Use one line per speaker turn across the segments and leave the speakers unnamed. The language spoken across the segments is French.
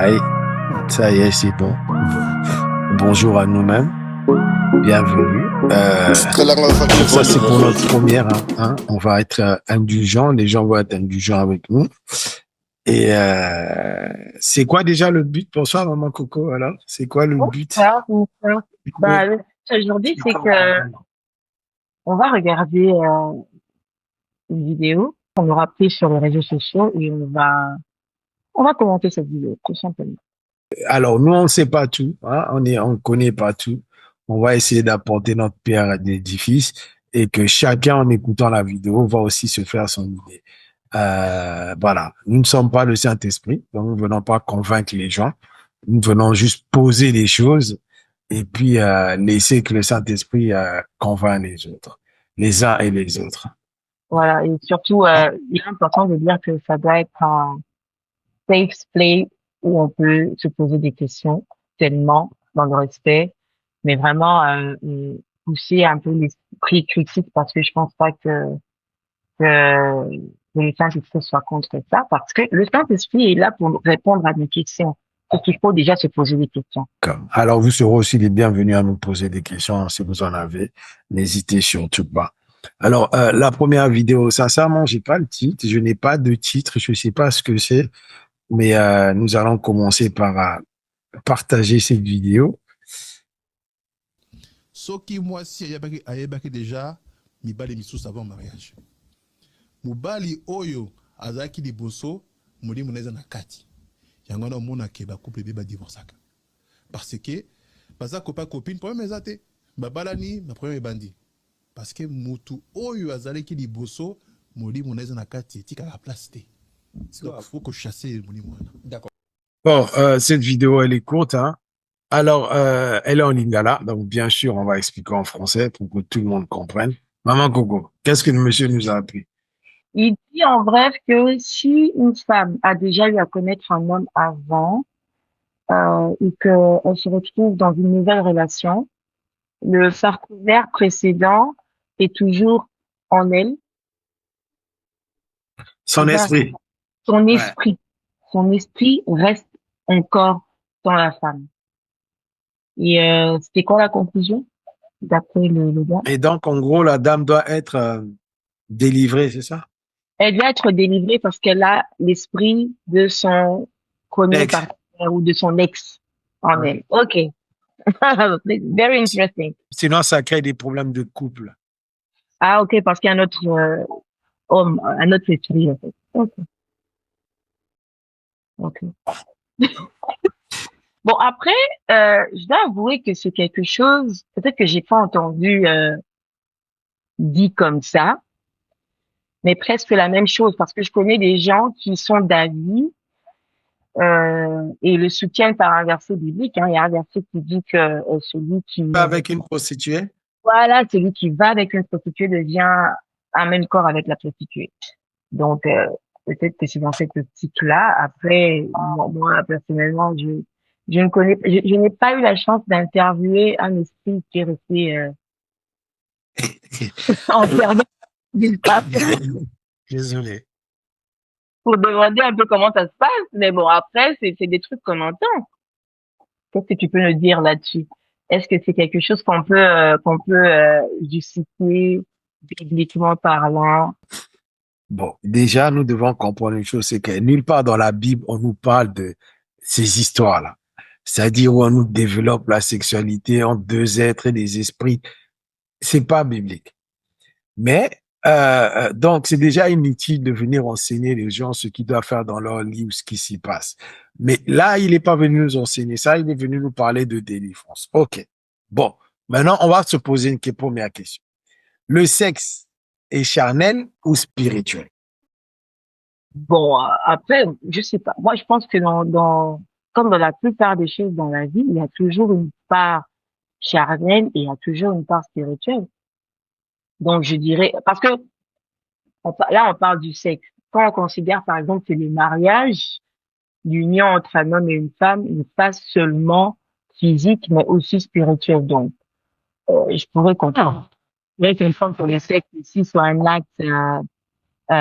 Allez, ça y est, c'est bon. Bonjour à nous-mêmes. Bienvenue. Ça, c'est pour notre première. Hein. On va être indulgents. Les gens vont être indulgents avec nous. Et c'est quoi déjà le but pour ça, Maman Coco, alors? C'est quoi le but?
Bah, le but aujourd'hui, c'est que on va regarder une vidéo qu'on aura prise sur les réseaux sociaux et on va commenter cette vidéo, tout simplement.
Alors, nous, on ne sait pas tout. Hein. On connaît pas tout. On va essayer d'apporter notre pierre à l'édifice et que chacun, en écoutant la vidéo, va aussi se faire son idée. Voilà. Nous ne sommes pas le Saint-Esprit, donc nous ne venons pas convaincre les gens. Nous venons juste poser les choses et puis laisser que le Saint-Esprit convainc les autres, les uns et les autres.
Voilà. Et surtout, il est important de dire que ça doit être un safe play où on peut se poser des questions tellement dans le respect, mais vraiment pousser un peu l'esprit critique parce que je pense pas que le Saint-Esprit soit contre ça, parce que le Saint-Esprit est là pour répondre à des questions. Donc, il faut déjà se poser des questions.
Alors, vous serez aussi les bienvenus à nous poser des questions si vous en avez. N'hésitez surtout pas. Alors, la première vidéo, sincèrement, j'ai pas le titre. Je n'ai pas de titre. Je sais pas ce que c'est. Mais nous allons commencer par partager cette vidéo.
Soki moi si ayebaki déjà mibali misusu avant mariage. Mubali oyo azaki liboso muli muneza na kati. Yango na mona ke ba couple beba divorcaka. Parce que baza copain copine problème ezate babalani ma problème bandi. Parce que mutu oyo azalaki liboso muli muneza na kati tika la place té. Donc faut que chasser muli mwana.
D'accord. Bon, cette vidéo elle est courte hein. Alors, elle est en lingala, donc bien sûr, on va expliquer en français pour que tout le monde comprenne. Maman Coco, qu'est-ce que le monsieur nous a appris?
Il dit en bref que si une femme a déjà eu à connaître un homme avant et qu'elle se retrouve dans une nouvelle relation, le partenaire précédent est toujours en elle.
Son esprit.
Son esprit. Ouais. Son esprit reste encore dans la femme. Et c'était quoi la conclusion d'après le gars?
Et donc, en gros, la dame doit être délivrée, c'est ça?
Elle doit être délivrée parce qu'elle a l'esprit de son premier partenaire ou de son ex en elle. OK. Very interesting.
Sinon, ça crée des problèmes de couple.
Ah, OK, parce qu'il y a un autre homme, un autre esprit, en fait. OK. OK. Bon, après, je dois avouer que c'est quelque chose, peut-être que j'ai pas entendu dit comme ça, mais presque la même chose, parce que je connais des gens qui sont d'avis et le soutiennent par un verset biblique. Hein. Il y a un verset qui dit que celui qui
va avec une prostituée.
Voilà, celui qui va avec une prostituée devient un même corps avec la prostituée. Donc peut-être que c'est dans cette optique-là. Après, moi personnellement, je ne connais, je n'ai pas eu la chance d'interviewer un esprit qui est resté enfermé d'une pape.
Désolé.
Pour demander un peu comment ça se passe. Mais bon, après, c'est des trucs qu'on entend. Qu'est-ce que tu peux nous dire là-dessus? Est-ce que c'est quelque chose qu'on peut justifier bibliquement parlant?
Bon, déjà, nous devons comprendre une chose, c'est que nulle part dans la Bible, on nous parle de ces histoires-là. C'est-à-dire où on nous développe la sexualité entre deux êtres et des esprits. C'est pas biblique. Mais, donc, c'est déjà inutile de venir enseigner les gens ce qu'ils doivent faire dans leur lit ou ce qui s'y passe. Mais là, il n'est pas venu nous enseigner ça, il est venu nous parler de délivrance. OK. Bon. Maintenant, on va se poser une première question. Le sexe est charnel ou spirituel?
Bon, après, je sais pas. Moi, je pense que comme dans la plupart des choses dans la vie, il y a toujours une part charnelle et il y a toujours une part spirituelle. Donc, je dirais, parce que là, on parle du sexe. Quand on considère, par exemple, que les mariages, l'union entre un homme et une femme, n'est pas seulement physique, mais aussi spirituel. Donc, je pourrais comprendre. Mais qu'une femme pour le sexe ici soit un acte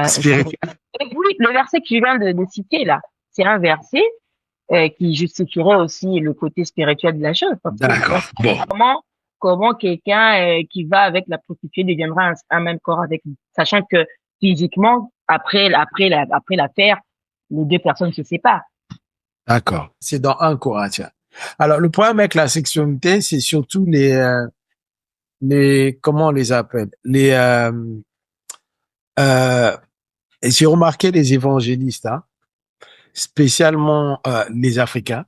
spirituel. Oui, le verset que je viens de citer là, c'est un verset qui justifierait aussi le côté spirituel de la chose. Parce que
D'accord. Bon.
comment quelqu'un qui va avec la prostituée deviendra un même corps avec lui, sachant que physiquement, après l'affaire, les deux personnes se séparent.
D'accord. C'est dans 1 Corinthiens. Alors, le problème avec la sexualité, c'est surtout comment on les appelle? Et j'ai remarqué les évangélistes, hein, spécialement les Africains,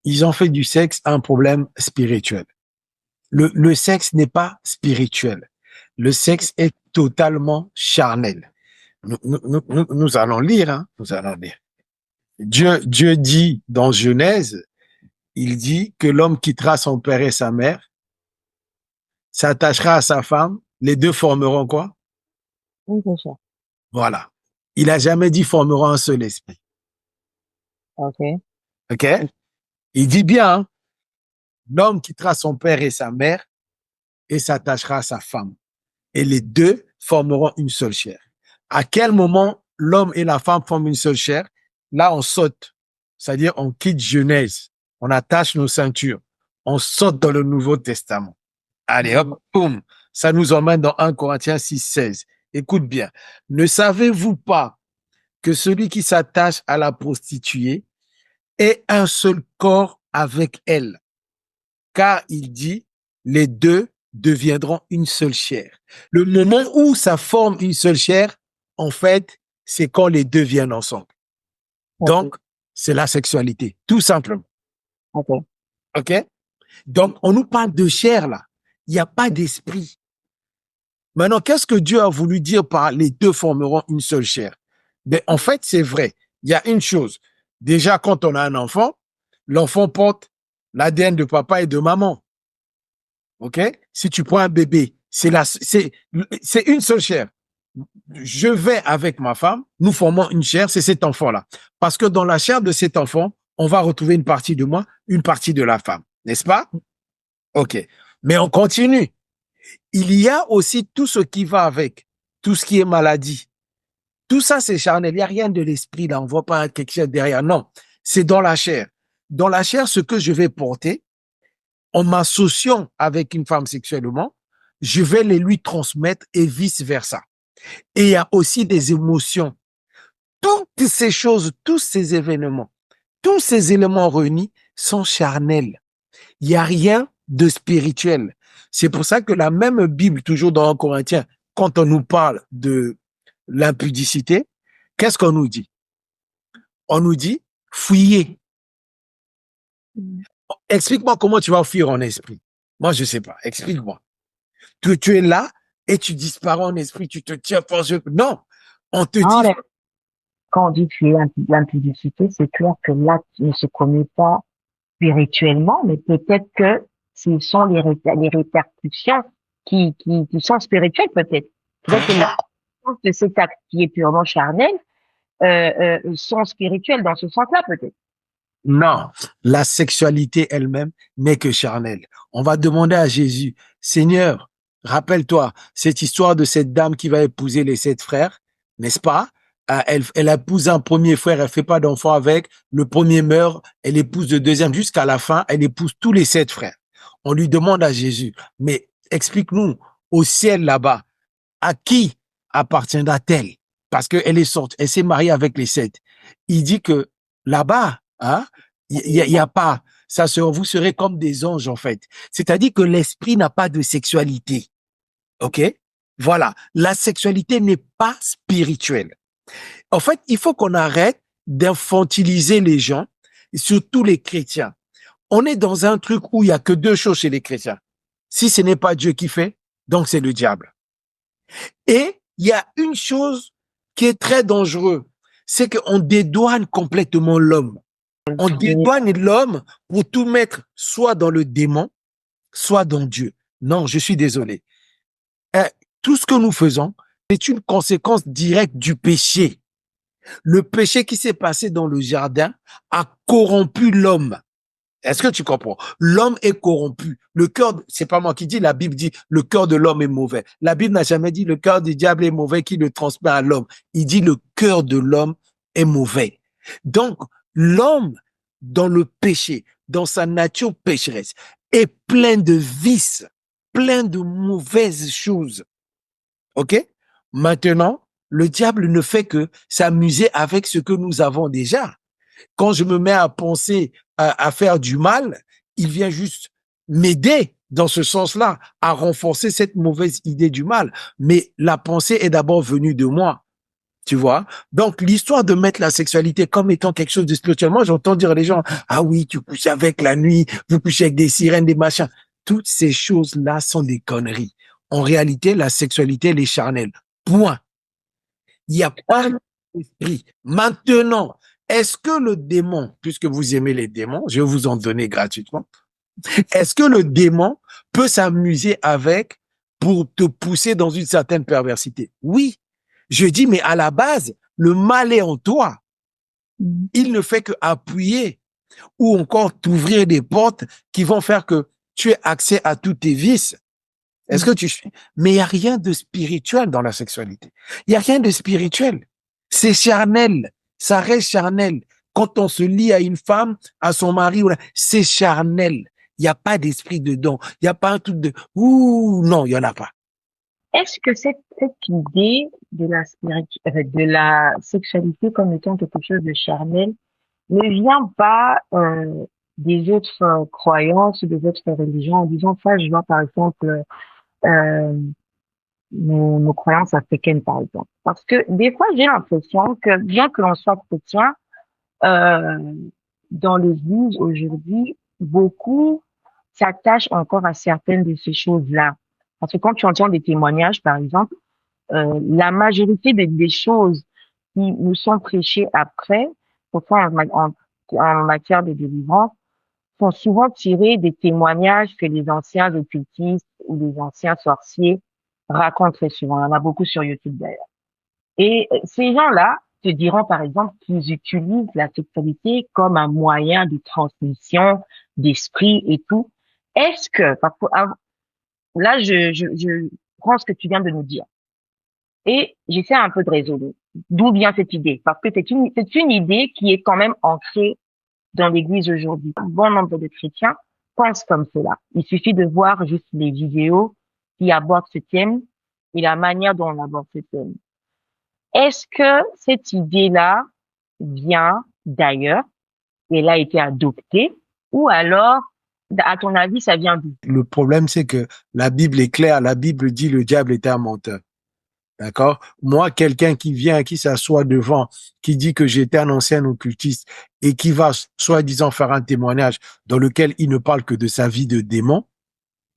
ils ont fait du sexe un problème spirituel. Le sexe n'est pas spirituel. Le sexe est totalement charnel. Nous allons lire, hein, nous allons lire. Dieu dit dans Genèse, il dit que l'homme quittera son père et sa mère, s'attachera à sa femme, les deux formeront quoi?
Oui, c'est ça.
Voilà. Il a jamais dit formeront un seul esprit.
Ok.
OK? Il dit bien, hein, l'homme quittera son père et sa mère et s'attachera à sa femme. Et les deux formeront une seule chair. À quel moment l'homme et la femme forment une seule chair? Là, on saute. C'est-à-dire, on quitte Genèse. On attache nos ceintures. On saute dans le Nouveau Testament. Allez, hop, boum. Ça nous emmène dans 1 Corinthiens 6:16. Écoute bien. Ne savez-vous pas que celui qui s'attache à la prostituée est un seul corps avec elle? Car il dit, les deux deviendront une seule chair. Le moment où ça forme une seule chair, en fait, c'est quand les deux viennent ensemble. Donc, c'est la sexualité, tout simplement.
Ok.
OK? Donc, on nous parle de chair, là. Il n'y a pas d'esprit. Maintenant, qu'est-ce que Dieu a voulu dire par les deux formeront une seule chair? Ben, en fait, c'est vrai. Il y a une chose. Déjà, quand on a un enfant, l'enfant porte l'ADN de papa et de maman. OK? Si tu prends un bébé, c'est une seule chair. Je vais avec ma femme, nous formons une chair, c'est cet enfant-là. Parce que dans la chair de cet enfant, on va retrouver une partie de moi, une partie de la femme. N'est-ce pas? OK. Mais on continue. Il y a aussi tout ce qui va avec, tout ce qui est maladie. Tout ça, c'est charnel. Il n'y a rien de l'esprit là. On ne voit pas quelque chose derrière. Non, c'est dans la chair. Dans la chair, ce que je vais porter, en m'associant avec une femme sexuellement, je vais les lui transmettre et vice-versa. Et il y a aussi des émotions. Toutes ces choses, tous ces événements, tous ces éléments réunis sont charnels. Il n'y a rien de spirituel. C'est pour ça que la même Bible, toujours dans 1 Corinthiens, quand on nous parle de l'impudicité, qu'est-ce qu'on nous dit? On nous dit, fuyez. Explique-moi comment tu vas fuir en esprit. Moi, je sais pas. Explique-moi. Tu es là et tu disparais en esprit, tu te tiens fort. Non, on te
Non,
dit.
quand on dit tuer l'impudicité, c'est clair que l'acte ne se commet pas spirituellement, mais peut-être que ce sont les répercussions qui sont spirituelles, peut-être. Peut-être que la conséquence de cet acte qui est purement charnel sont spirituelles dans ce sens-là, peut-être.
Non, la sexualité elle-même n'est que charnelle. On va demander à Jésus, Seigneur, rappelle-toi cette histoire de cette dame qui va épouser les 7 frères, n'est-ce pas? Elle épouse un premier frère, elle fait pas d'enfant avec, le premier meurt, elle épouse le deuxième, jusqu'à la fin, elle épouse tous les 7 frères. On lui demande à Jésus, mais explique-nous, au ciel là-bas, à qui appartiendra-t-elle? Parce qu'elle est sortie, elle s'est mariée avec les 7. Il dit que là-bas, hein, y a pas, vous serez comme des anges en fait. C'est-à-dire que l'esprit n'a pas de sexualité. OK? Voilà. La sexualité n'est pas spirituelle. En fait, il faut qu'on arrête d'infantiliser les gens, surtout les chrétiens. On est dans un truc où il y a que 2 choses chez les chrétiens. Si ce n'est pas Dieu qui fait, donc c'est le diable. Et il y a une chose qui est très dangereuse, c'est qu'on dédouane complètement l'homme. On dédouane l'homme pour tout mettre soit dans le démon, soit dans Dieu. Non, je suis désolé. Tout ce que nous faisons, c'est une conséquence directe du péché. Le péché qui s'est passé dans le jardin a corrompu l'homme. Est-ce que tu comprends? L'homme est corrompu. Le cœur, c'est pas moi qui dis, la Bible dit le cœur de l'homme est mauvais. La Bible n'a jamais dit le cœur du diable est mauvais qui le transmet à l'homme. Il dit le cœur de l'homme est mauvais. Donc, l'homme dans le péché, dans sa nature pécheresse, est plein de vices, plein de mauvaises choses. OK? Maintenant, le diable ne fait que s'amuser avec ce que nous avons déjà. Quand je me mets à penser à faire du mal, il vient juste m'aider dans ce sens-là, à renforcer cette mauvaise idée du mal. Mais la pensée est d'abord venue de moi. Tu vois? Donc, l'histoire de mettre la sexualité comme étant quelque chose de spirituel, moi, j'entends dire les gens, ah oui, tu couches avec la nuit, vous couchez avec des sirènes, des machins. Toutes ces choses-là sont des conneries. En réalité, la sexualité, elle est charnelle. Point. Il n'y a pas d'esprit. Maintenant, est-ce que le démon, puisque vous aimez les démons, je vais vous en donner gratuitement, est-ce que le démon peut s'amuser avec pour te pousser dans une certaine perversité? Oui. Je dis, mais à la base, le mal est en toi. Il ne fait que appuyer ou encore t'ouvrir des portes qui vont faire que tu aies accès à tous tes vices. Est-ce que tu suis? Mais il n'y a rien de spirituel dans la sexualité. Il n'y a rien de spirituel. C'est charnel. Ça reste charnel. Quand on se lie à une femme, à son mari, c'est charnel. Il n'y a pas d'esprit dedans. Il n'y a pas un truc de ouh, non, il n'y en a pas.
Est-ce que cette idée de de la sexualité comme étant quelque chose de charnel ne vient pas des autres croyances, des autres religions, en disant ça, je vois par exemple euh, nos croyances africaines, par exemple. Parce que des fois, j'ai l'impression que bien que l'on soit chrétien, euh, dans l'Église aujourd'hui, beaucoup s'attachent encore à certaines de ces choses-là. Parce que quand tu entends des témoignages, par exemple, la majorité des choses qui nous sont prêchées après, pourtant en matière de délivrance, sont souvent tirées des témoignages que les anciens occultistes ou les anciens sorciers racontent très souvent. Il y en a beaucoup sur YouTube d'ailleurs. Et ces gens-là te diront par exemple qu'ils utilisent la sexualité comme un moyen de transmission d'esprit et tout. Est-ce que, parce que là, je prends ce que tu viens de nous dire et j'essaie un peu de raisonner. D'où vient cette idée? Parce que c'est une idée qui est quand même ancrée dans l'Église aujourd'hui. Un bon nombre de chrétiens pensent comme cela. Il suffit de voir juste les vidéos qui abordent ce thème et la manière dont on aborde ce thème. Est-ce que cette idée-là vient d'ailleurs et elle a été adoptée ou alors, à ton avis, ça vient d'où?
Le problème, c'est que la Bible est claire. La Bible dit le diable est un menteur. D'accord? Moi, quelqu'un qui vient, qui s'assoit devant, qui dit que j'étais un ancien occultiste et qui va soi-disant faire un témoignage dans lequel il ne parle que de sa vie de démon,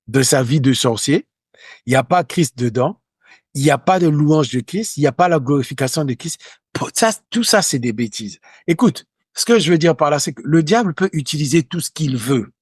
de sa vie de sorcier. Il n'y a pas Christ dedans. Il n'y a pas de louange de Christ. Il n'y a pas la glorification de Christ. Ça, tout ça, c'est des bêtises. Écoute, ce que je veux dire par là, c'est que le diable peut utiliser tout ce qu'il veut.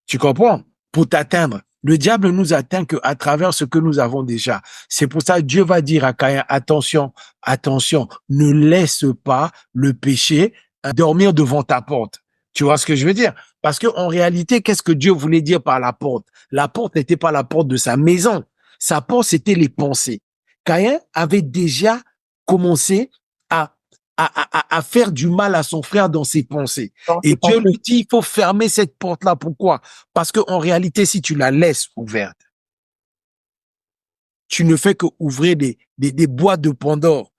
Tu comprends? Pour t'atteindre. Le diable nous atteint qu'à travers ce que nous avons déjà. C'est pour ça que Dieu va dire à Caïn, attention, attention, ne laisse pas le péché dormir devant ta porte. Tu vois ce que je veux dire? Parce que en réalité, qu'est-ce que Dieu voulait dire par la porte? La porte n'était pas la porte de sa maison. Sa porte, c'était les pensées. Caïn avait déjà commencé à faire du mal à son frère dans ses pensées. Et Dieu lui dit, il faut fermer cette porte-là. Pourquoi? Parce qu'en réalité, si tu la laisses ouverte, tu ne fais que ouvrir des boîtes de Pandore.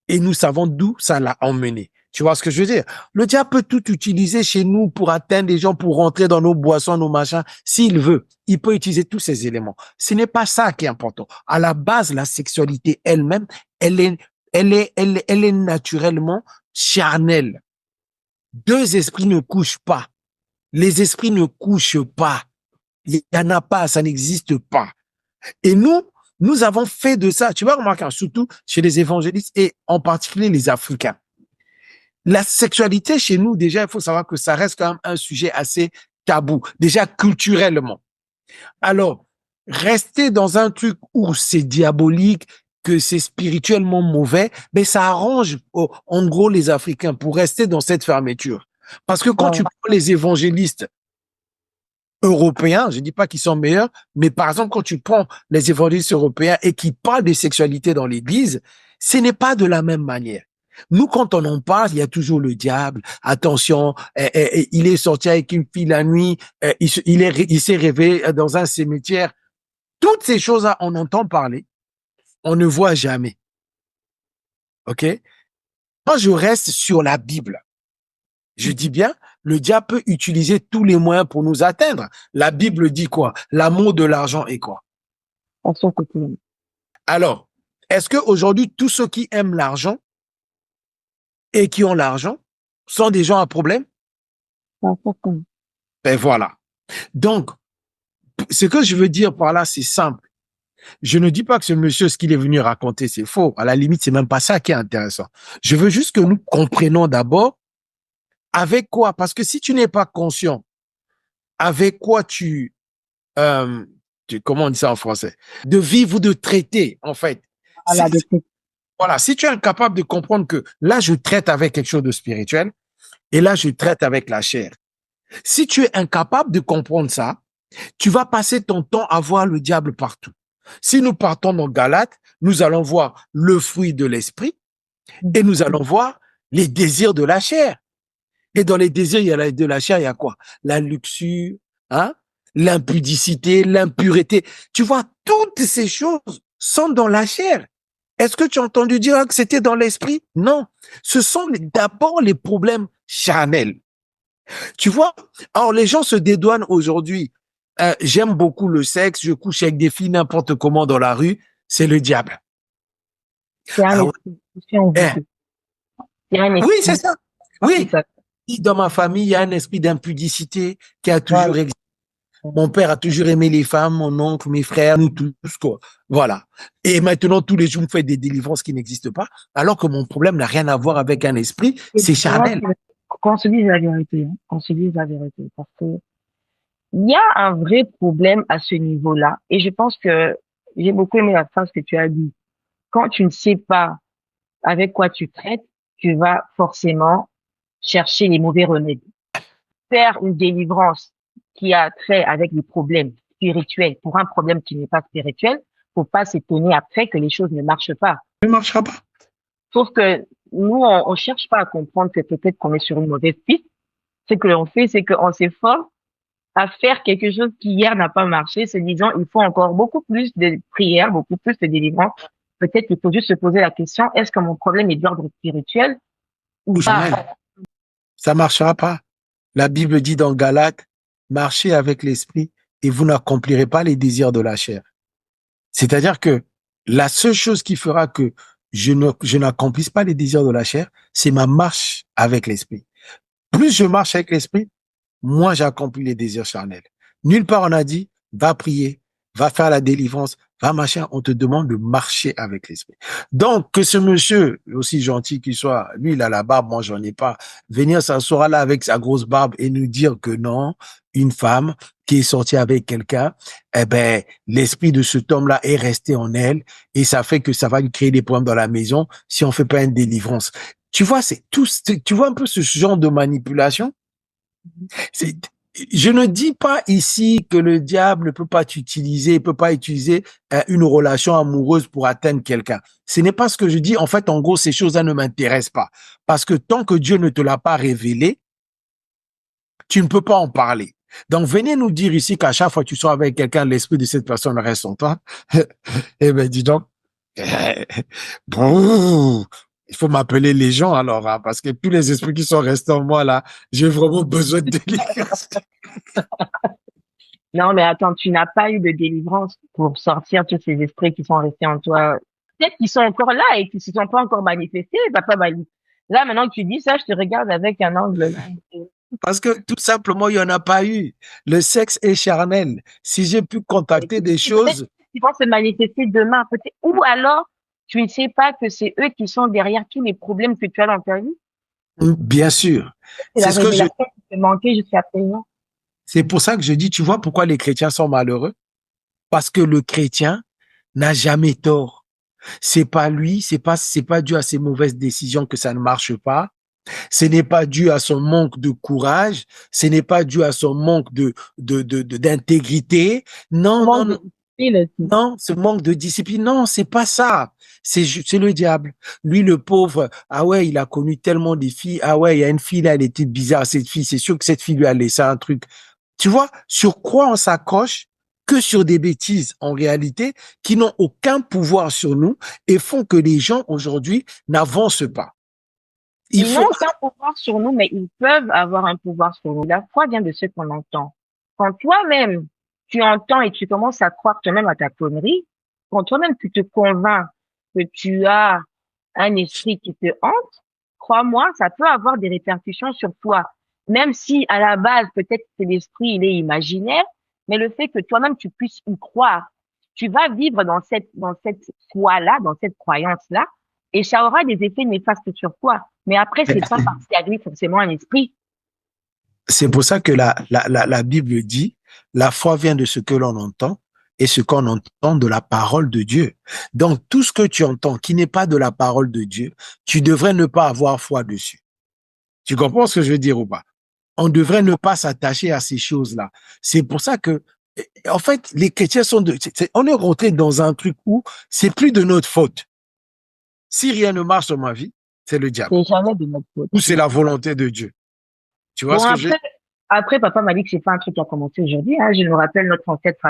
Et nous savons d'où ça l'a emmené. Tu vois ce que je veux dire? Le diable peut tout utiliser chez nous pour atteindre des gens, pour rentrer dans nos boissons, nos machins. S'il veut, il peut utiliser tous ces éléments. Ce n'est pas ça qui est important. À la base, la sexualité elle-même, elle est naturellement charnelle. Deux esprits ne couchent pas. Les esprits ne couchent pas. Il n'y en a pas, ça n'existe pas. Et nous avons fait de ça, tu vas remarquer, surtout chez les évangélistes et en particulier les Africains. La sexualité chez nous, déjà, il faut savoir que ça reste quand même un sujet assez tabou, déjà culturellement. Alors, rester dans un truc où c'est diabolique, que c'est spirituellement mauvais, mais ça arrange en gros les Africains pour rester dans cette fermeture. Parce que quand tu prends les évangélistes européens, je dis pas qu'ils sont meilleurs, mais par exemple, quand tu prends les évangélistes européens et qui parlent de sexualité dans l'église, ce n'est pas de la même manière. Nous, quand on en parle, il y a toujours le diable. Attention, il est sorti avec une fille la nuit, il s'est réveillé dans un cimetière. Toutes ces choses-là, on entend parler, on ne voit jamais. OK? Moi, je reste sur la Bible. Je dis bien, le diable peut utiliser tous les moyens pour nous atteindre. La Bible dit quoi? L'amour de l'argent est quoi?
À son côté.
Alors, est-ce qu'aujourd'hui, tous ceux qui aiment l'argent et qui ont l'argent sont des gens à problème?
À son côté.
Ben voilà. Donc, ce que je veux dire par là, c'est simple. Je ne dis pas que ce monsieur, ce qu'il est venu raconter, c'est faux. À la limite, c'est même pas ça qui est intéressant. Je veux juste que nous comprenions d'abord avec quoi, parce que si tu n'es pas conscient, avec quoi comment on dit ça en français, de vivre ou de traiter, en fait.
Voilà,
Voilà, si tu es incapable de comprendre que là, je traite avec quelque chose de spirituel et là, je traite avec la chair. Si tu es incapable de comprendre ça, tu vas passer ton temps à voir le diable partout. Si nous partons dans Galates, nous allons voir le fruit de l'esprit et nous allons voir les désirs de la chair. Et dans les désirs de la chair, il y a quoi? La luxure, hein? L'impudicité, l'impureté. Tu vois, toutes ces choses sont dans la chair. Est-ce que tu as entendu dire que c'était dans l'esprit? Non. Ce sont d'abord les problèmes charnels. Tu vois? Alors, les gens se dédouanent aujourd'hui. J'aime beaucoup le sexe, je couche avec des filles n'importe comment dans la rue. C'est le diable.
C'est un esprit.
Oui, c'est ça. Oui. Dans ma famille, il y a un esprit d'impudicité qui a toujours existé. Mon père a toujours aimé les femmes, mon oncle, mes frères, nous tous, quoi. Voilà. Et maintenant, tous les jours, on fait des délivrances qui n'existent pas, alors que mon problème n'a rien à voir avec un esprit, c'est charnel.
Qu'on se dise la vérité, hein. Qu'on se dise la vérité, parce que il y a un vrai problème à ce niveau-là. Et je pense que j'ai beaucoup aimé la phrase que tu as dit. Quand tu ne sais pas avec quoi tu traites, tu vas forcément chercher les mauvais remèdes. Faire une délivrance qui a trait avec les problèmes spirituels pour un problème qui n'est pas spirituel, faut pas s'étonner après que les choses ne marchent pas.
Ne marchera pas.
Sauf que nous, on cherche pas à comprendre que peut-être qu'on est sur une mauvaise piste. Ce que l'on fait, c'est qu'on s'efforce à faire quelque chose qui hier n'a pas marché, se disant il faut encore beaucoup plus de prières, beaucoup plus de délivrance. Peut-être qu'il faut juste se poser la question, est-ce que mon problème est d'ordre spirituel ou pas?
Ça marchera pas. La Bible dit dans Galates, marchez avec l'esprit et vous n'accomplirez pas les désirs de la chair. C'est-à-dire que la seule chose qui fera que je n'accomplisse pas les désirs de la chair, c'est ma marche avec l'esprit. Plus je marche avec l'esprit, moins j'accomplis les désirs charnels. Nulle part on a dit, va prier, va faire la délivrance, va machin, on te demande de marcher avec l'esprit. Donc, que ce monsieur, aussi gentil qu'il soit, lui, il a la barbe, moi, j'en ai pas, venir s'asseoir là avec sa grosse barbe et nous dire que non, une femme qui est sortie avec quelqu'un, eh ben, l'esprit de cet homme-là est resté en elle et ça fait que ça va lui créer des problèmes dans la maison si on fait pas une délivrance. Tu vois, c'est tout, tu vois un peu ce genre de manipulation? Je ne dis pas ici que le diable ne peut pas t'utiliser, peut pas utiliser une relation amoureuse pour atteindre quelqu'un. Ce n'est pas ce que je dis. En fait, en gros, ces choses-là ne m'intéressent pas. Parce que tant que Dieu ne te l'a pas révélé, tu ne peux pas en parler. Donc, venez nous dire ici qu'à chaque fois que tu sois avec quelqu'un, l'esprit de cette personne reste en toi. Eh ben, dis donc. Bon, il faut m'appeler les gens alors, hein, parce que tous les esprits qui sont restés en moi là, j'ai vraiment besoin de délivrance.
Non, mais attends, tu n'as pas eu de délivrance pour sortir tous ces esprits qui sont restés en toi. Peut-être qu'ils sont encore là et qu'ils ne se sont pas encore manifestés. Là, maintenant que tu dis ça, je te regarde avec un angle.
Parce que tout simplement, il n'y en a pas eu. Le sexe est charnel. Si j'ai pu contacter des choses...
Ils vont se manifester demain, peut-être. Ou alors, tu ne sais pas que c'est eux qui sont derrière tous les problèmes que tu as dans ta vie.
Bien sûr.
C'est ce que qui te manquait jusqu'à présent.
C'est pour ça que je dis, tu vois pourquoi les chrétiens sont malheureux? Parce que le chrétien n'a jamais tort. C'est pas lui, c'est pas dû à ses mauvaises décisions que ça ne marche pas. Ce n'est pas dû à son manque de courage. Ce n'est pas dû à son manque d'intégrité. Non, non, non.
Il aussi.
Non, ce manque de discipline, non, c'est pas ça. C'est le diable. Lui, le pauvre, ah ouais, il a connu tellement de filles. Ah ouais, il y a une fille là, elle était bizarre, cette fille. C'est sûr que cette fille lui a laissé un truc. Tu vois, sur quoi on s'accroche que sur des bêtises, en réalité, qui n'ont aucun pouvoir sur nous et font que les gens, aujourd'hui, n'avancent pas. Il
Ils n'ont
faut,
aucun pouvoir sur nous, mais ils peuvent avoir un pouvoir sur nous. La foi vient de ce qu'on entend. Quand toi-même, tu entends et tu commences à croire toi-même à ta connerie, quand toi-même tu te convaincs que tu as un esprit qui te hante, crois-moi, ça peut avoir des répercussions sur toi. Même si à la base, peut-être que l'esprit, il est imaginaire, mais le fait que toi-même tu puisses y croire, tu vas vivre dans cette foi-là, dans cette croyance-là, et ça aura des effets néfastes sur toi. Mais après, c'est pas parce qu'il y a forcément un esprit.
c'est pour ça que la Bible dit, la foi vient de ce que l'on entend et ce qu'on entend de la parole de Dieu. Donc, tout ce que tu entends qui n'est pas de la parole de Dieu, tu devrais ne pas avoir foi dessus. Tu comprends ce que je veux dire ou pas? On devrait ne pas s'attacher à ces choses-là. C'est pour ça que, en fait, les chrétiens on est rentré dans un truc où c'est plus de notre faute. Si rien ne marche dans ma vie, c'est le diable.
C'est jamais de notre faute.
Ou c'est la volonté de Dieu. Tu vois
Bon,
ce que je veux
après, papa m'a dit que c'est pas un truc qui a commencé aujourd'hui, hein. Je me rappelle notre ancêtre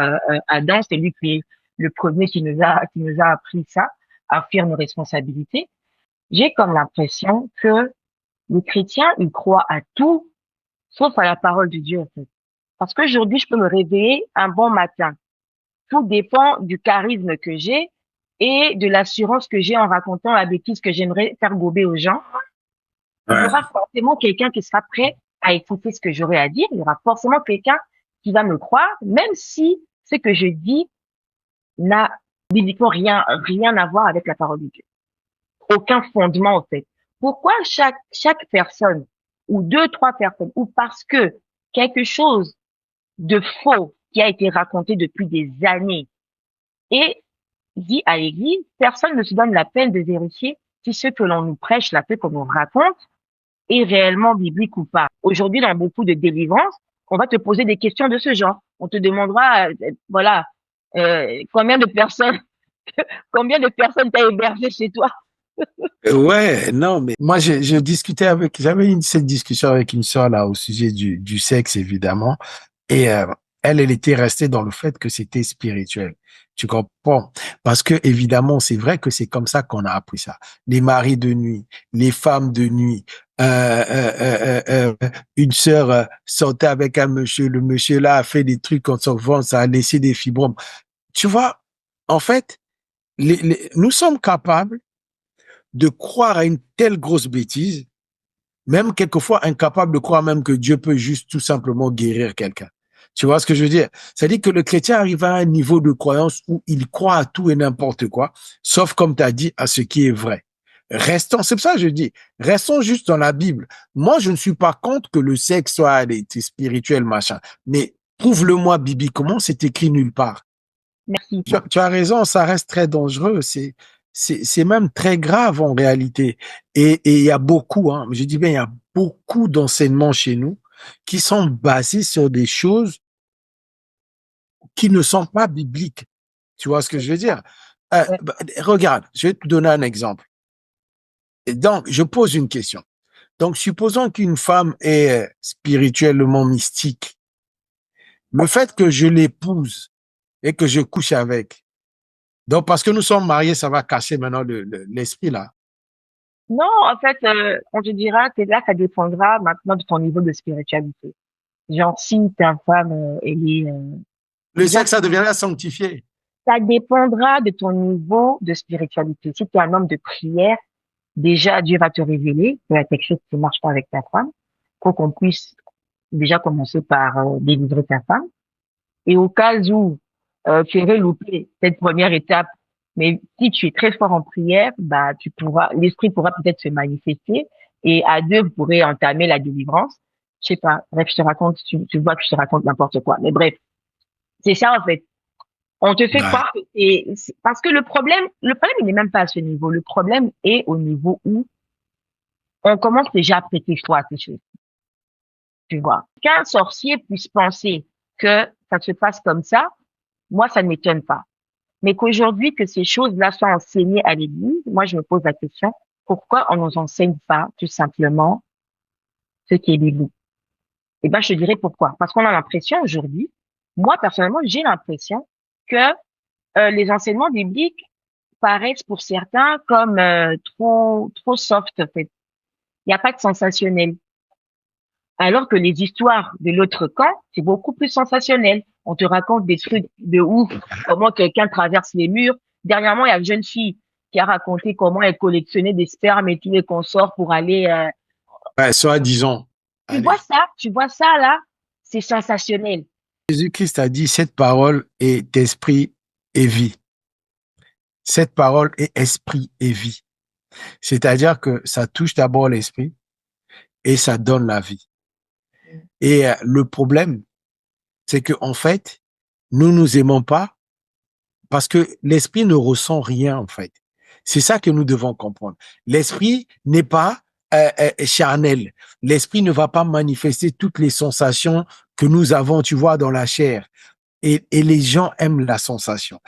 Adam, c'est lui qui est le premier qui nous a appris ça, à fuir nos responsabilités. J'ai comme l'impression que les chrétiens, ils croient à tout, sauf à la parole de Dieu, en fait. Parce qu'aujourd'hui, je peux me réveiller un bon matin. Tout dépend du charisme que j'ai et de l'assurance que j'ai en racontant la bêtise que j'aimerais faire gober aux gens. Il y
Ouais.
aura forcément quelqu'un qui sera prêt à écouter ce que j'aurai à dire. Il y aura forcément quelqu'un qui va me croire, même si ce que je dis n'a bibliquement rien à voir avec la parole de Dieu. Aucun fondement, en fait. Pourquoi chaque personne, ou deux, trois personnes, ou parce que quelque chose de faux qui a été raconté depuis des années et dit à l'église, personne ne se donne la peine de vérifier si ce que l'on nous prêche, la paix qu'on nous raconte, est réellement biblique ou pas. Aujourd'hui, dans beaucoup de délivrances, on va te poser des questions de ce genre. On te demandera, voilà, combien de personnes, combien de personnes t'as hébergé chez toi.
Ouais, non, mais moi, je discutais j'avais cette discussion avec une sœur là au sujet du sexe, évidemment. Et elle était restée dans le fait que c'était spirituel. Tu comprends? Parce que évidemment, c'est vrai que c'est comme ça qu'on a appris ça. Les maris de nuit, les femmes de nuit. Une sœur sortait avec un monsieur, le monsieur là a fait des trucs en sortant, ça a laissé des fibromes. Tu vois, en fait, nous sommes capables de croire à une telle grosse bêtise, même quelquefois incapable de croire même que Dieu peut juste tout simplement guérir quelqu'un. Tu vois ce que je veux dire? C'est-à-dire que le chrétien arrive à un niveau de croyance où il croit à tout et n'importe quoi, sauf comme tu as dit, à ce qui est vrai. Restons, c'est pour ça que je dis, restons juste dans la Bible. Moi, je ne suis pas contre que le sexe soit spirituel, machin, mais prouve-le-moi bibliquement, c'est écrit nulle part.
Merci.
Tu as raison, ça reste très dangereux. C'est même très grave en réalité. Et il y a beaucoup, hein, je dis bien, il y a beaucoup d'enseignements chez nous qui sont basés sur des choses qui ne sont pas bibliques. Tu vois ce que je veux dire?
Ouais.
Regarde, je vais te donner un exemple. Et donc, je pose une question. Donc, supposons qu'une femme est spirituellement mystique. Le fait que je l'épouse et que je couche avec, donc, parce que nous sommes mariés, ça va casser maintenant l'esprit là.
Non, en fait, on te dira que là, ça dépendra maintenant de ton niveau de spiritualité. Genre, si ta femme, elle est,
Le
déjà,
sexe, ça deviendra sanctifié.
ça dépendra de ton niveau de spiritualité. Si tu es un homme de prière, déjà, Dieu va te révéler qu'il y a quelque chose qui ne marche pas avec ta femme, pour qu'on puisse déjà commencer par délivrer ta femme. Et au cas où tu aurais loupé cette première étape, mais si tu es très fort en prière, bah l'esprit pourra peut-être se manifester et à deux vous pourrez entamer la délivrance. Je sais pas. Bref, je te raconte, tu vois que je te raconte n'importe quoi. Mais bref, c'est ça en fait. On te fait
Ouais.
croire que parce que le problème il n'est même pas à ce niveau. Le problème est au niveau où on commence déjà à prêter foi à ces choses. Tu vois. Qu'un sorcier puisse penser que ça se passe comme ça, moi, ça ne m'étonne pas. Mais qu'aujourd'hui, que ces choses-là soient enseignées à l'église, moi, je me pose la question, pourquoi on ne nous enseigne pas, tout simplement, ce qui est biblique? Eh ben, je te dirais pourquoi. Parce qu'on a l'impression aujourd'hui, moi, personnellement, j'ai l'impression que les enseignements bibliques paraissent pour certains comme trop soft, en fait. Il n'y a pas de sensationnel. Alors que les histoires de l'autre camp, c'est beaucoup plus sensationnel. On te raconte des trucs de ouf, comment quelqu'un traverse les murs. Dernièrement, il y a une jeune fille qui a raconté comment elle collectionnait des spermes et tous les consorts pour aller.
Ouais, soi-disant. Allez.
Tu vois ça là, c'est sensationnel.
Jésus-Christ a dit, cette parole est esprit et vie. Cette parole est esprit et vie. C'est-à-dire que ça touche d'abord l'esprit et ça donne la vie. Et le problème, c'est que en fait, nous aimons pas parce que l'esprit ne ressent rien en fait. C'est ça que nous devons comprendre. L'esprit n'est pas charnel. L'esprit ne va pas manifester toutes les sensations que nous avons, tu vois, dans la chair. Et les gens aiment la sensation.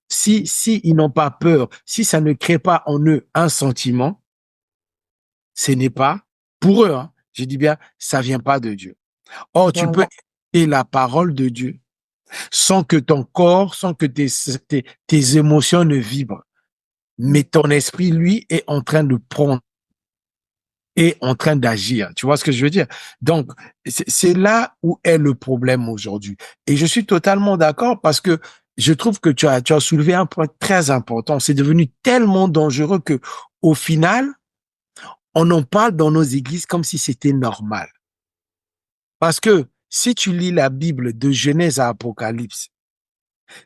Si ils n'ont pas peur, si ça ne crée pas en eux un sentiment, ce n'est pas pour eux. Hein, je dis bien, ça vient pas de Dieu. Or, tu peux
Voilà.
écouter la parole de Dieu sans que ton corps, sans que tes émotions ne vibrent. Mais ton esprit, lui, est en train de prendre, est en train d'agir. Tu vois ce que je veux dire? Donc, c'est là où est le problème aujourd'hui. Et je suis totalement d'accord parce que je trouve que tu as soulevé un point très important. C'est devenu tellement dangereux que, au final, on en parle dans nos églises comme si c'était normal. Parce que si tu lis la Bible de Genèse à Apocalypse,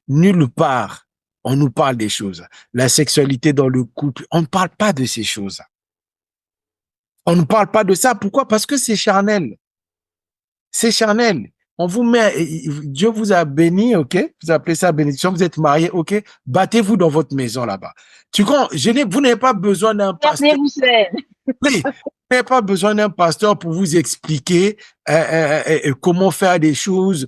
nulle part on nous parle des choses. La sexualité dans le couple, on ne parle pas de ces choses. On ne parle pas de ça. Pourquoi? Parce que c'est charnel. C'est charnel. On vous met, Dieu vous a béni, ok? Vous appelez ça bénédiction, vous êtes mariés, ok? Battez-vous dans votre maison là-bas. Tu comprends? Vous n'avez pas besoin d'un pasteur.
Vous seul.
Oui, vous n'avez pas besoin d'un pasteur pour vous expliquer comment faire des choses,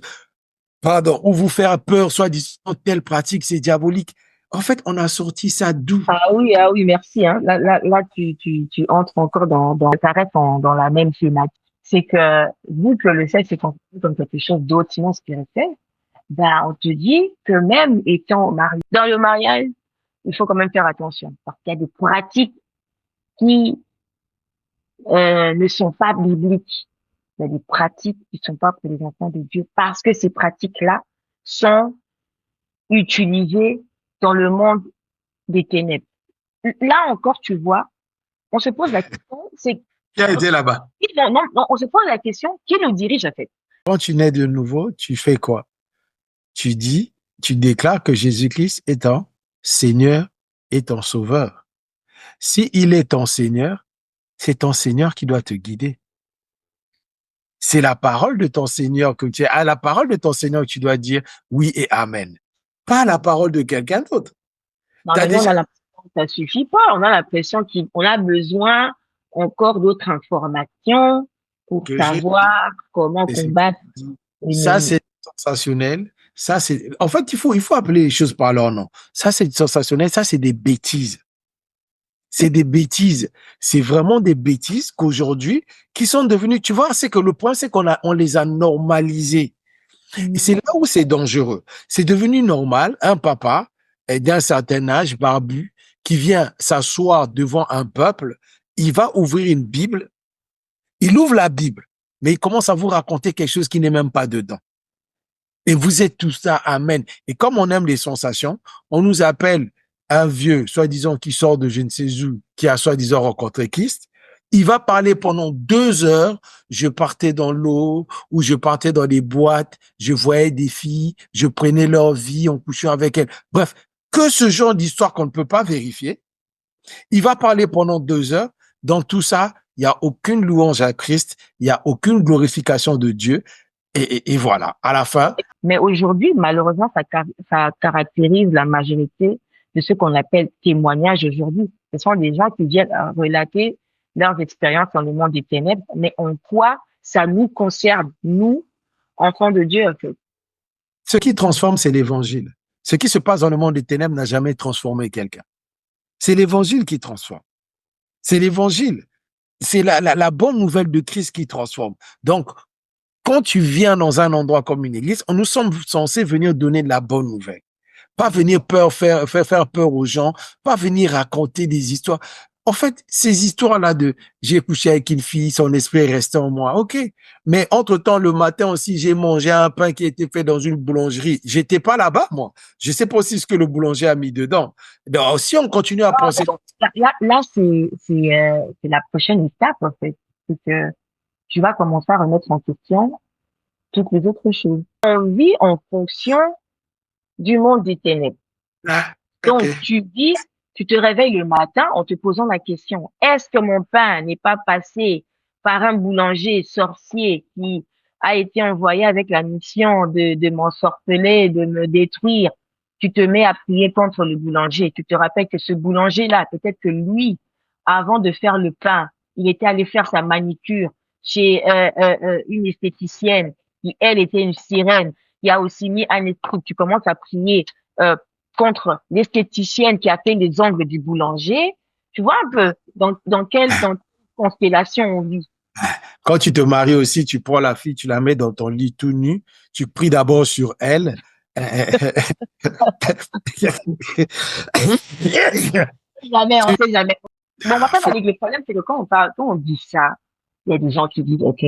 pardon, ou vous faire peur, soit disant telle pratique, c'est diabolique. En fait, on a sorti ça d'où?
Ah oui, merci. Hein. Là, tu entres encore ça reste dans la même thématique. C'est que, vu que le sexe est considéré comme quelque chose d'hautement spirituel, ben, on te dit que même étant marié, dans le mariage, il faut quand même faire attention. Parce qu'il y a des pratiques qui, ne sont pas bibliques. Il y a des pratiques qui ne sont pas pour les enfants de Dieu parce que ces pratiques-là sont utilisées dans le monde des ténèbres. Là encore, tu vois, on se pose la question, c'est
Qui a été là-bas?
non, on se pose la question, qui nous dirige en fait?
Quand tu nais de nouveau, tu fais quoi? Tu dis, tu déclares que Jésus-Christ est ton Seigneur et ton Sauveur. Si il est ton Seigneur, c'est ton Seigneur qui doit te guider. C'est la parole de ton Seigneur que tu es, à la parole de ton Seigneur que tu dois dire oui et amen. Pas la parole de quelqu'un d'autre.
Non,
T'as
mais nous, on
déjà,
a l'impression que ça suffit pas. On a l'impression qu'on a besoin encore d'autres informations pour
que j'ai,
savoir comment combattre
ça
une...
c'est sensationnel. Ça c'est, en fait, il faut appeler les choses par leur nom. Ça c'est sensationnel. Ça c'est des bêtises. C'est des bêtises. C'est vraiment des bêtises qu'aujourd'hui, qui sont devenues, tu vois, c'est que le point, c'est on les a normalisées. Et c'est là où c'est dangereux. C'est devenu normal, un papa d'un certain âge, barbu, qui vient s'asseoir devant un peuple, il va ouvrir une Bible, il ouvre la Bible, mais il commence à vous raconter quelque chose qui n'est même pas dedans. Et vous êtes tout ça, amen. Et comme on aime les sensations, on nous appelle un vieux, soi-disant, qui sort de je ne sais où, qui a soi-disant rencontré Christ. Il va parler pendant 2 heures. Je partais dans l'eau ou je partais dans des boîtes. Je voyais des filles. Je prenais leur vie en couchant avec elles. Bref, que ce genre d'histoire qu'on ne peut pas vérifier. Il va parler pendant 2 heures. Dans tout ça, il n'y a aucune louange à Christ. Il n'y a aucune glorification de Dieu. Et voilà. À la fin,
Mais aujourd'hui, malheureusement, ça caractérise la majorité de ce qu'on appelle témoignages aujourd'hui. Ce sont des gens qui viennent relater leurs expériences dans le monde des ténèbres, mais en quoi ça nous concerne, nous, enfants de Dieu, en fait.
ce qui transforme, c'est l'évangile. Ce qui se passe dans le monde des ténèbres n'a jamais transformé quelqu'un. C'est l'évangile qui transforme. C'est l'évangile. C'est la bonne nouvelle de Christ qui transforme. Donc, quand tu viens dans un endroit comme une église, nous sommes censés venir donner de la bonne nouvelle. Pas venir faire peur aux gens, pas venir raconter des histoires. En fait, ces histoires-là de j'ai couché avec une fille, son esprit est resté en moi, ok. Mais entre-temps, le matin aussi, j'ai mangé un pain qui était fait dans une boulangerie. J'étais pas là-bas, moi. Je sais pas aussi ce que le boulanger a mis dedans. Donc, si on continue à penser...
Là, c'est la prochaine étape, en fait. C'est que tu vas commencer à remettre en question toutes les autres choses. On vit en fonction du monde des ténèbres.
Ah,
Donc,
ok.
tu te réveilles le matin en te posant la question, est-ce que mon pain n'est pas passé par un boulanger sorcier qui a été envoyé avec la mission de m'ensorceler, de me détruire? Tu te mets à prier contre le boulanger. Tu te rappelles que ce boulanger-là, peut-être que lui, avant de faire le pain, il était allé faire sa manicure chez une esthéticienne qui, elle, était une sirène, qui a aussi mis un esprit. Tu commences à prier euh, contre l'esthéticienne qui a fait les ongles du boulanger. Tu vois un peu dans quelle constellation on vit.
Quand tu te maries aussi, tu prends la fille, tu la mets dans ton lit tout nu, tu pries d'abord sur elle.
Jamais, on sait jamais. Bon, après, Malik, le problème, c'est que quand on parle, quand on dit ça, il y a des gens qui disent, OK,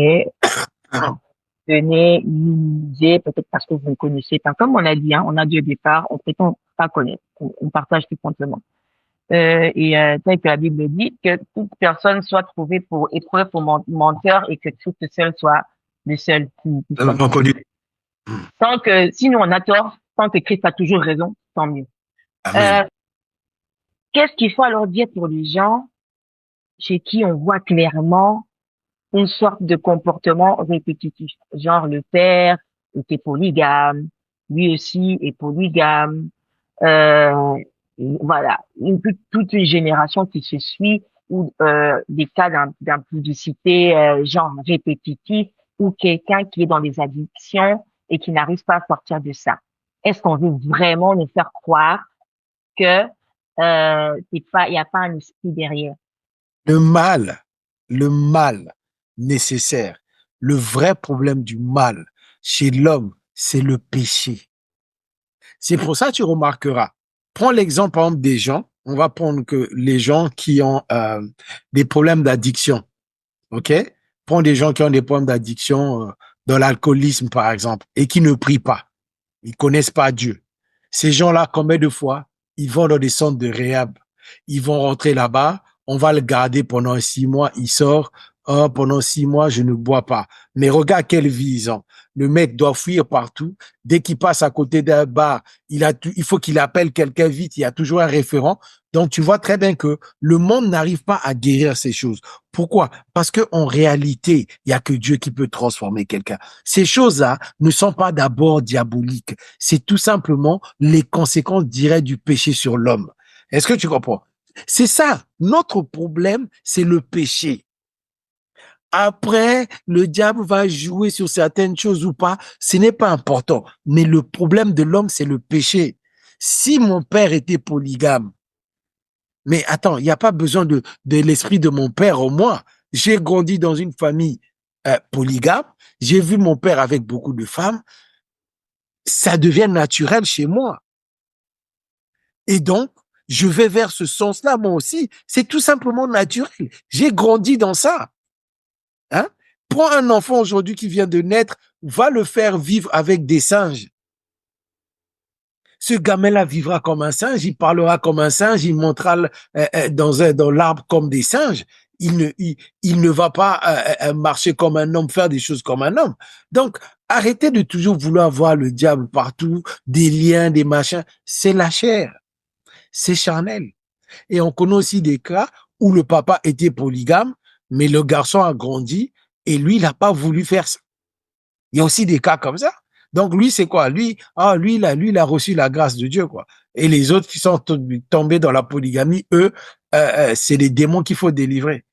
venez, lisez, peut-être parce que vous ne connaissez pas. Comme on a dit, hein, on a dit au départ, on prétend pas connaître. On partage tout simplement. Tel que la Bible dit, que toute personne soit trouvée pour épreuve pour menteur et que Christ seul soit le seul qui soit. Tant que, si nous on a tort, tant que Christ a toujours raison, tant mieux.
Amen.
Qu'est-ce qu'il faut alors dire pour les gens chez qui on voit clairement une sorte de comportement répétitif? Genre le père était polygame, lui aussi est polygame, voilà, toute une génération qui se suit ou des cas d'impudicité genre répétitif ou quelqu'un qui est dans des addictions et qui n'arrive pas à sortir de ça. Est-ce qu'on veut vraiment nous faire croire que c'est pas, il n'y a pas un esprit derrière?
Le mal nécessaire, le vrai problème du mal chez l'homme, c'est le péché. C'est pour ça que tu remarqueras. Prends l'exemple, par exemple, des gens. On va prendre que les gens qui ont des problèmes d'addiction. OK? Prends des gens qui ont des problèmes d'addiction dans l'alcoolisme, par exemple, et qui ne prient pas. Ils connaissent pas Dieu. Ces gens-là, combien de fois, ils vont dans des centres de réhab. Ils vont rentrer là-bas. On va le garder pendant 6 mois. Il sort. Oh, pendant 6 mois, je ne bois pas. Mais regarde quelle vie ils ont. Le mec doit fuir partout. Dès qu'il passe à côté d'un bar, il faut qu'il appelle quelqu'un vite. Il y a toujours un référent. Donc, tu vois très bien que le monde n'arrive pas à guérir ces choses. Pourquoi? Parce que en réalité, il y a que Dieu qui peut transformer quelqu'un. Ces choses-là ne sont pas d'abord diaboliques. C'est tout simplement les conséquences directes du péché sur l'homme. Est-ce que tu comprends? C'est ça. Notre problème, c'est le péché. Après, le diable va jouer sur certaines choses ou pas, ce n'est pas important. Mais le problème de l'homme, c'est le péché. Si mon père était polygame, mais attends, il n'y a pas besoin de l'esprit de mon père en moi. J'ai grandi dans une famille polygame. J'ai vu mon père avec beaucoup de femmes. Ça devient naturel chez moi. Et donc, je vais vers ce sens-là, moi aussi. C'est tout simplement naturel. J'ai grandi dans ça. Hein? Prends un enfant aujourd'hui qui vient de naître, va le faire vivre avec des singes. Ce gamin-là vivra comme un singe, il parlera comme un singe, il montera dans l'arbre comme des singes. Il ne va pas marcher comme un homme, faire des choses comme un homme. Donc, arrêtez de toujours vouloir voir le diable partout, des liens, des machins. C'est la chair, c'est charnel. Et on connaît aussi des cas où le papa était polygame, mais le garçon a grandi et lui, il n'a pas voulu faire ça. Il y a aussi des cas comme ça. Donc lui, c'est quoi? Lui, il a reçu la grâce de Dieu, quoi. Et les autres qui sont tombés dans la polygamie, eux, c'est les démons qu'il faut délivrer.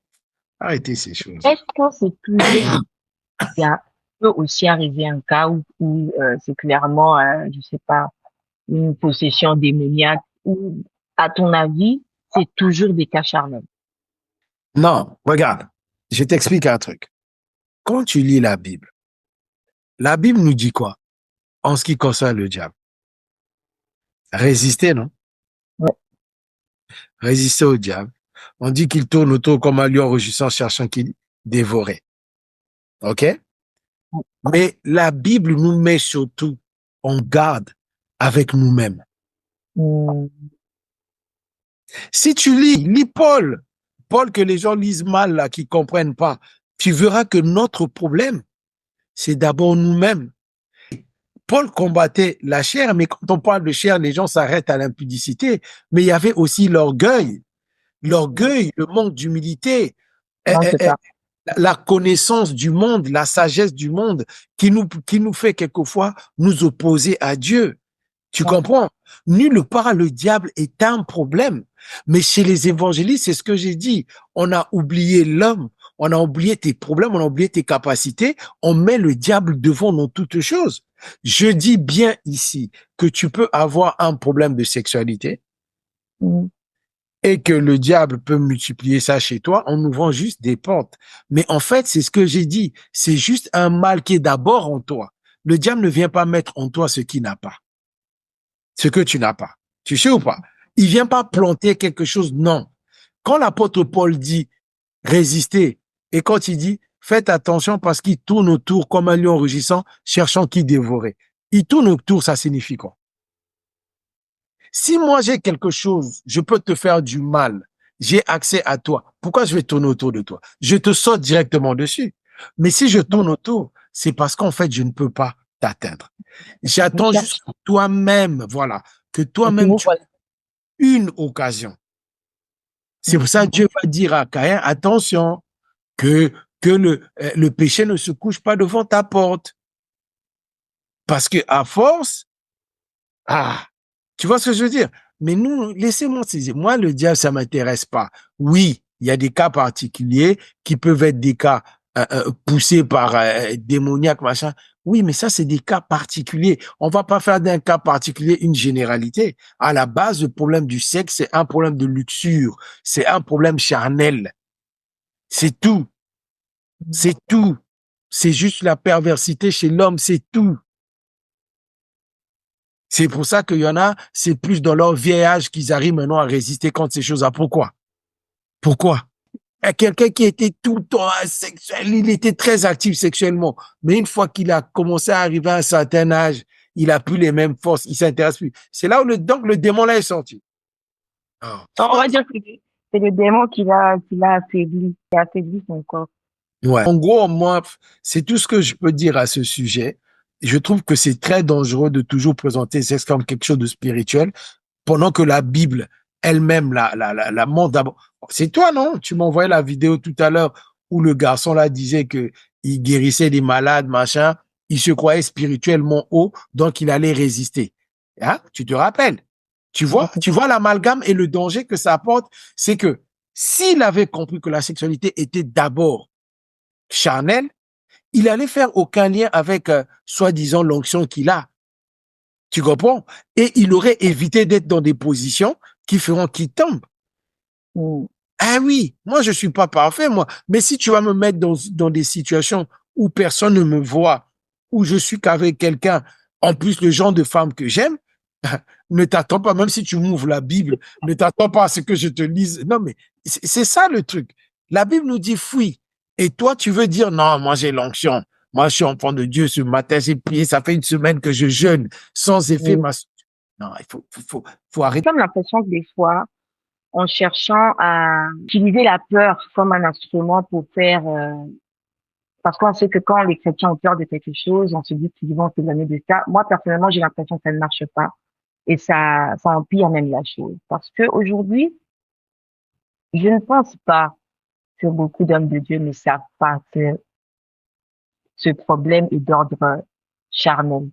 Arrêtez ces choses.
Est-ce que c'est toujours bien, peut aussi arriver un cas où c'est clairement, je sais pas, une possession démoniaque ou, à ton avis, c'est toujours des cas charnels?
Non, regarde, je t'explique un truc. Quand tu lis la Bible nous dit quoi en ce qui concerne le diable? Résister, non?
Ouais.
Résister au diable. On dit qu'il tourne autour comme un lion rugissant cherchant qui dévorer. OK? Mais la Bible nous met surtout en garde avec nous-mêmes.
Hmm.
Si tu lis Paul, Paul que les gens lisent mal, là, qui comprennent pas, tu verras que notre problème, c'est d'abord nous-mêmes. Paul combattait la chair, mais quand on parle de chair, les gens s'arrêtent à l'impudicité. Mais il y avait aussi l'orgueil, le manque d'humilité,
Non, c'est ça.
la connaissance du monde, la sagesse du monde qui nous fait quelquefois nous opposer à Dieu. Tu
Ouais.
comprends? Nulle part le diable est un problème. Mais chez les évangélistes, c'est ce que j'ai dit. On a oublié l'homme, on a oublié tes problèmes, on a oublié tes capacités. On met le diable devant dans toutes choses. Je dis bien ici que tu peux avoir un problème de sexualité
Hmm.
et que le diable peut multiplier ça chez toi en ouvrant juste des portes. Mais en fait, c'est ce que j'ai dit. C'est juste un mal qui est d'abord en toi. Le diable ne vient pas mettre en toi ce qu'il n'a pas, ce que tu n'as pas. Tu sais ou pas? Il vient pas planter quelque chose, non. Quand l'apôtre Paul dit résister, et quand il dit faites attention parce qu'il tourne autour comme un lion rugissant, cherchant qui dévorer. Il tourne autour, ça signifie quoi? Si moi j'ai quelque chose, je peux te faire du mal, j'ai accès à toi, pourquoi je vais tourner autour de toi? Je te saute directement dessus. Mais si je tourne autour, c'est parce qu'en fait, je ne peux pas t'atteindre. J'attends juste que toi-même, voilà, que toi-même tu aies une occasion. C'est pour ça que Dieu va dire à Caïn, attention, que, le péché ne se couche pas devant ta porte. Parce que à force, tu vois ce que je veux dire? Mais nous, laissez-moi saisir. Moi, le diable, ça m'intéresse pas. Oui, il y a des cas particuliers qui peuvent être des cas poussés par démoniaque, machin. Oui, mais ça, c'est des cas particuliers. On va pas faire d'un cas particulier une généralité. À la base, le problème du sexe, c'est un problème de luxure. C'est un problème charnel. C'est tout. C'est tout. C'est juste la perversité chez l'homme, c'est tout. C'est pour ça qu'il y en a, c'est plus dans leur vieil âge qu'ils arrivent maintenant à résister contre ces choses-là. Pourquoi? Pourquoi? Quelqu'un qui était tout le temps sexuel, il était très actif sexuellement. Mais une fois qu'il a commencé à arriver à un certain âge, il a plus les mêmes forces, il s'intéresse plus. C'est là où donc le démon là est sorti. Oh.
On va dire que c'est le démon qui a affaibli son corps.
Ouais. En gros, moi, c'est tout ce que je peux dire à ce sujet. Je trouve que c'est très dangereux de toujours présenter le sexe comme quelque chose de spirituel, pendant que la Bible elle-même la montre d'abord. C'est toi, non? Tu m'as envoyé la vidéo tout à l'heure où le garçon là disait que il guérissait des malades, machin. Il se croyait spirituellement haut, donc il allait résister. Hein? Tu te rappelles? Tu vois l'amalgame et le danger que ça apporte, c'est que s'il avait compris que la sexualité était d'abord charnelle, il allait faire aucun lien avec soi-disant l'onction qu'il a. Tu comprends? Et il aurait évité d'être dans des positions qui feront qu'il tombe.
Mm.
Ah oui, moi je suis pas parfait, moi. Mais si tu vas me mettre dans des situations où personne ne me voit, où je suis qu'avec quelqu'un, en plus le genre de femme que j'aime, ne t'attends pas, même si tu m'ouvres la Bible, ne t'attends pas à ce que je te lise. Non, mais c'est ça le truc. La Bible nous dit fuis. Et toi, tu veux dire, non, moi j'ai l'onction. Moi, je suis enfant de Dieu. Ce matin, j'ai prié. Ça fait une semaine que je jeûne sans effet.
Mm.
Non, faut
J'ai
arrêter.
comme l'impression que des fois, en cherchant à utiliser la peur comme un instrument pour faire, parce qu'on sait que quand les chrétiens ont peur de quelque chose, on se dit qu'ils vont s'éloigner de ça. Moi, personnellement, j'ai l'impression que ça ne marche pas. Et ça empire même la chose. Parce que aujourd'hui, je ne pense pas que beaucoup d'hommes de Dieu ne savent pas que ce problème est d'ordre charnel.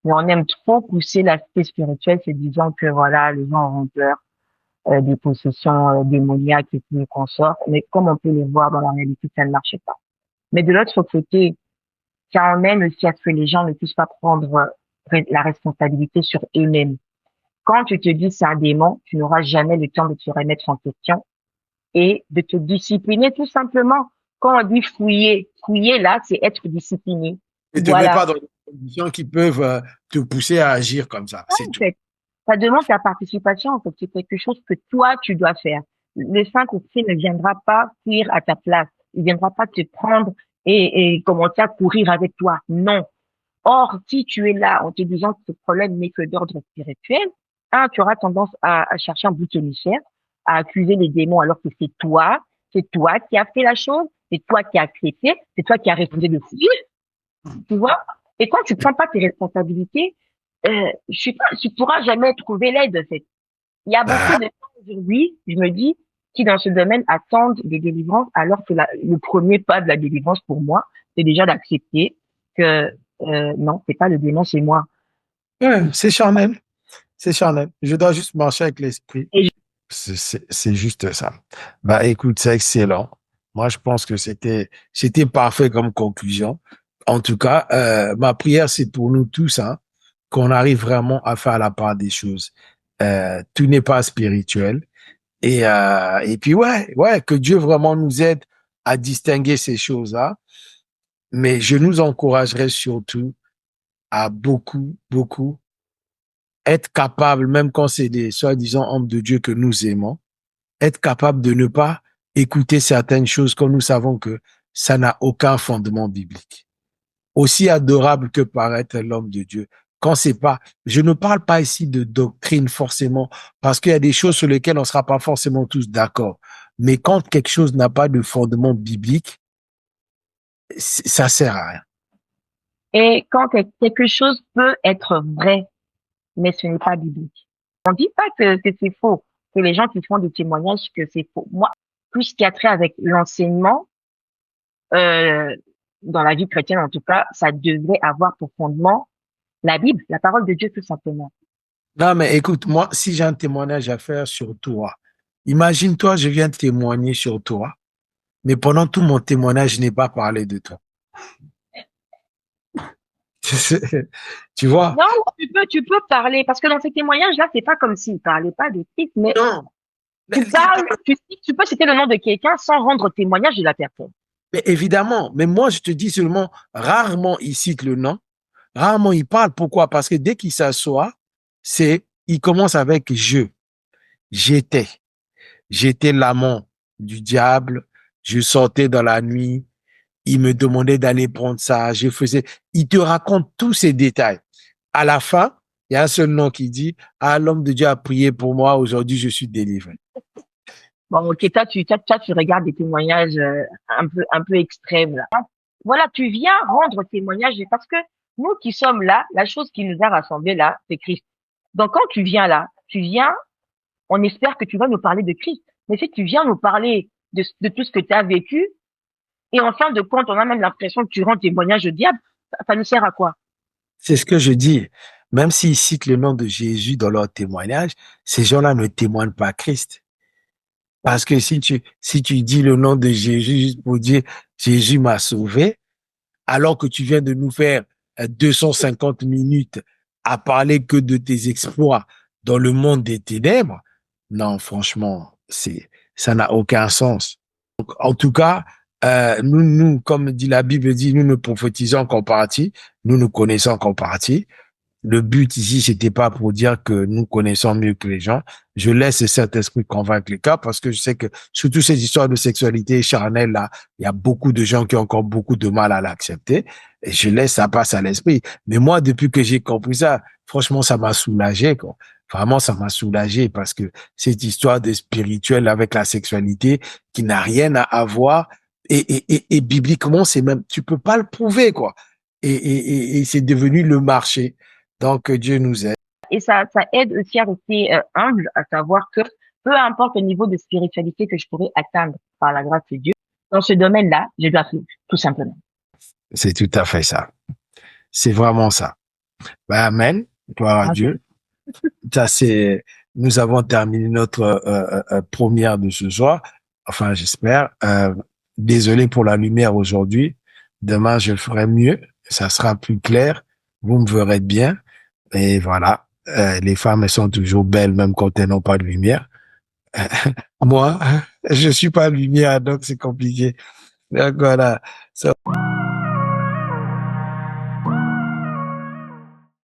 Mais on aime trop pousser l'aspect spirituel, se disant que voilà, les gens auront peur des possessions démoniaques et tout consorts. Mais comme on peut les voir dans la réalité, ça ne marche pas. Mais de l'autre côté, ça emmène aussi à ce que les gens ne puissent pas prendre la responsabilité sur eux-mêmes. Quand tu te dis c'est un démon, tu n'auras jamais le temps de te remettre en question et de te discipliner tout simplement. Quand on dit fouiller là, c'est être discipliné.
Ne te mets
Voilà.
pas dans des conditions qui peuvent te pousser à agir comme ça. C'est
En
tout.
fait, ça demande ta participation. En fait, c'est quelque chose que toi tu dois faire. Le Saint-Esprit ne viendra pas fuir à ta place. Il viendra pas te prendre et commencer à courir avec toi. Non. Or, si tu es là en te disant que ce problème n'est que d'ordre spirituel, tu auras tendance à chercher un bouc émissaire, à accuser les démons alors que c'est toi qui as fait la chose, c'est toi qui as accepté, c'est toi qui as répondu de fouiller, tu vois. Et quand tu prends pas tes responsabilités, tu pourras jamais trouver l'aide, en fait. Il y a beaucoup
Ah,
de gens aujourd'hui, je me dis, qui dans ce domaine attendent des délivrances, alors que le premier pas de la délivrance pour moi, c'est déjà d'accepter que non, c'est pas le démon, c'est moi.
ouais, c'est charnel. C'est charnel. Je dois juste marcher avec l'esprit.
Et
C'est juste ça. Bah, écoute, c'est excellent. Moi, je pense que c'était parfait comme conclusion. En tout cas, ma prière, c'est pour nous tous, hein, qu'on arrive vraiment à faire la part des choses. Tout n'est pas spirituel. Et puis, ouais, que Dieu vraiment nous aide à distinguer ces choses-là. Mais je nous encouragerais surtout à beaucoup être capable, même quand c'est des soi-disant hommes de Dieu que nous aimons, être capable de ne pas écouter certaines choses quand nous savons que ça n'a aucun fondement biblique. Aussi adorable que paraît l'homme de Dieu. Quand c'est pas, je ne parle pas ici de doctrine forcément, parce qu'il y a des choses sur lesquelles on sera pas forcément tous d'accord. Mais quand quelque chose n'a pas de fondement biblique, ça sert à rien.
et quand quelque chose peut être vrai, mais ce n'est pas biblique. On dit pas que c'est faux, que les gens qui font des témoignages que c'est faux. Moi, tout ce qui a trait avec l'enseignement, euh, dans la vie chrétienne en tout cas, ça devrait avoir pour fondement la Bible, la parole de Dieu tout simplement.
Non, mais écoute, moi, si j'ai un témoignage à faire sur toi, imagine-toi, je viens de témoigner sur toi, mais pendant tout mon témoignage, je n'ai pas parlé de toi. Tu vois?
Non, tu peux parler, parce que dans ces témoignages-là, c'est pas comme s'il parlait pas de Christ, mais
Non.
tu parles, tu peux citer le nom de quelqu'un sans rendre témoignage de la personne.
Mais évidemment, mais moi, je te dis seulement, rarement il cite le nom, rarement il parle. Pourquoi? Parce que dès qu'il s'assoit, il commence avec je. J'étais. J'étais l'amant du diable. Je sortais dans la nuit. Il me demandait d'aller prendre ça. Il te raconte tous ces détails. À la fin, il y a un seul nom qui dit, ah, l'homme de Dieu a prié pour moi. Aujourd'hui, je suis délivré.
Bon, ok, tu regardes des témoignages un peu extrêmes là. Voilà, tu viens rendre témoignage parce que nous qui sommes là, la chose qui nous a rassemblés là, c'est Christ. Donc quand tu viens là, on espère que tu vas nous parler de Christ. Mais si tu viens nous parler de tout ce que tu as vécu, et en fin de compte, on a même l'impression que tu rends témoignage au diable, ça nous sert à quoi?
C'est ce que je dis. Même s'ils citent le nom de Jésus dans leur témoignage, ces gens-là ne témoignent pas Christ. Parce que si tu dis le nom de Jésus juste pour dire Jésus m'a sauvé, alors que tu viens de nous faire 250 minutes à parler que de tes exploits dans le monde des ténèbres, non, franchement, ça n'a aucun sens. Donc, en tout cas, comme dit la Bible dit, nous ne prophétisons qu'en partie, nous nous connaissons qu'en partie. Le but ici, c'était pas pour dire que nous connaissons mieux que les gens. Je laisse cet esprit convaincre les cas parce que je sais que surtout ces histoires de sexualité charnelle là, il y a beaucoup de gens qui ont encore beaucoup de mal à l'accepter et je laisse ça passe à l'esprit. Mais moi, depuis que j'ai compris ça, franchement, ça m'a soulagé, quoi. Vraiment, ça m'a soulagé parce que cette histoire de spirituel avec la sexualité qui n'a rien à avoir et bibliquement, c'est même, tu peux pas le prouver, quoi. Et c'est devenu le marché. Donc, Dieu nous aide.
Et ça aide aussi à rester humble, à savoir que peu importe le niveau de spiritualité que je pourrais atteindre par la grâce de Dieu, dans ce domaine-là, je dois faire, tout simplement.
C'est tout à fait ça. C'est vraiment ça. Ben, amen. Gloire à Dieu. Ça, nous avons terminé notre première de ce soir. Enfin, j'espère. Désolé pour la lumière aujourd'hui. Demain, je ferai mieux. Ça sera plus clair. Vous me verrez bien. Et voilà, les femmes, elles sont toujours belles, même quand elles n'ont pas de lumière. Moi, je suis pas lumière, donc c'est compliqué. Donc voilà. So